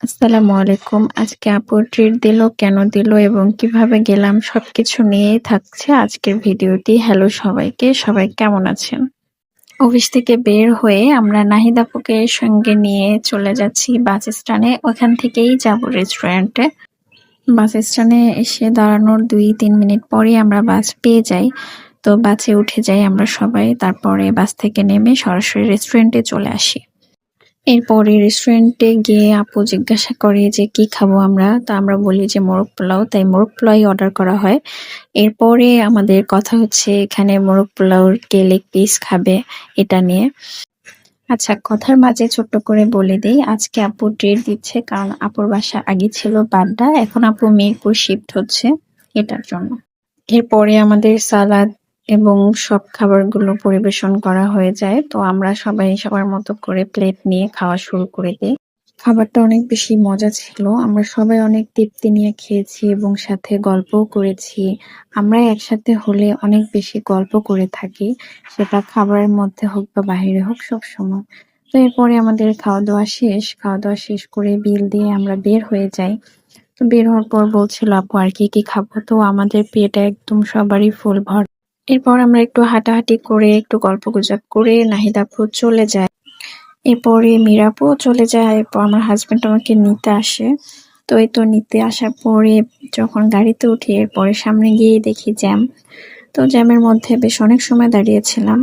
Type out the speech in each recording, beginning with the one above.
আসসালামু আলাইকুম। আজকে আপু ট্রিট দিল, কেন দিল এবং কিভাবে গেলাম সবকিছু নিয়েই থাকছে আজকের ভিডিওটি। হ্যালো সবাইকে, সবাই কেমন আছেন? অফিস থেকে বের হয়ে আমরা নাহিদ আপুকে সঙ্গে নিয়ে চলে যাচ্ছি বাস স্ট্যান্ডে। ওখান থেকেই যাব রেস্টুরেন্টে। বাস স্ট্যান্ডে এসে দাঁড়ানোর ২-৩ মিনিট পরেই আমরা বাস পেয়ে যাই। তো বাসে উঠে যাই আমরা সবাই। তারপরে বাস থেকে নেমে সরাসরি রেস্টুরেন্টে চলে আসি। এরপরে রেস্টুরেন্টে গিয়ে আপু জিজ্ঞাসা করে যে কি খাবো আমরা? তো আমরা বলি যে মোরগ পোলাও। তাই মোরগ পোলাওই অর্ডার করা হয়। এরপরে আমাদের কথা হচ্ছে এখানে মোরগ পোলাওর কে লেগ পিস খাবে এটা নিয়ে। আচ্ছা, কথার মাঝে ছোট্ট করে বলে দেই, আজকে আপু ট্রিট দিচ্ছে কারণ আপুর বাসা আগে ছিল বাড্ডা, এখন আপু মিরপুর শিফট হচ্ছে এটার জন্য। এরপরে আমাদের সালাদ এবং সব খাবারগুলো পরিবেশন করা হয়ে যায়। তো আমরা সবাই সবার মতো করে প্লেট নিয়ে খাওয়া শুরু করে দিই। খাবারটা অনেক বেশি মজা ছিল। আমরা সবাই অনেক তৃপ্তি নিয়ে খেয়েছি এবং সাথে গল্পও করেছি। আমরা একসাথে হলে অনেক বেশি গল্প করে থাকি। সেটা খাবারের মধ্যে হোক বা বাহিরে হোক সবসময়। তো এরপরে আমাদের খাওয়া-দাওয়া শেষ। খাওয়া-দাওয়া শেষ করে বিল দিয়ে আমরা বের হয়ে যাই। তো বের হওয়ার পর বলছিল আপু আর কি খাবো? তো আমাদের পেট একদম সবারই ফুল ভরা। এরপর আমরা একটু হাঁটাহাঁটি করে একটু গল্পগুজব করে নাহিদ আপু চলে যায়। এরপরে মীরা আপুও চলে যায়। এরপর আমার হাসব্যান্ড আমাকে নিতে আসে। তো এই তো নিতে আসার পরে যখন গাড়িতে উঠি এরপরে সামনে গিয়ে দেখি জ্যাম। তো জ্যামের মধ্যে বেশ অনেক সময় দাঁড়িয়েছিলাম।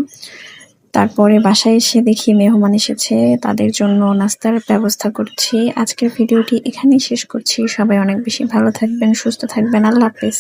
তারপরে বাসায় এসে দেখি মেহমান এসেছে, তাদের জন্য নাস্তার ব্যবস্থা করছি। আজকের ভিডিওটি এখানেই শেষ করছি। সবাই অনেক বেশি ভালো থাকবেন, সুস্থ থাকবেন। আল্লাহ হাফেজ।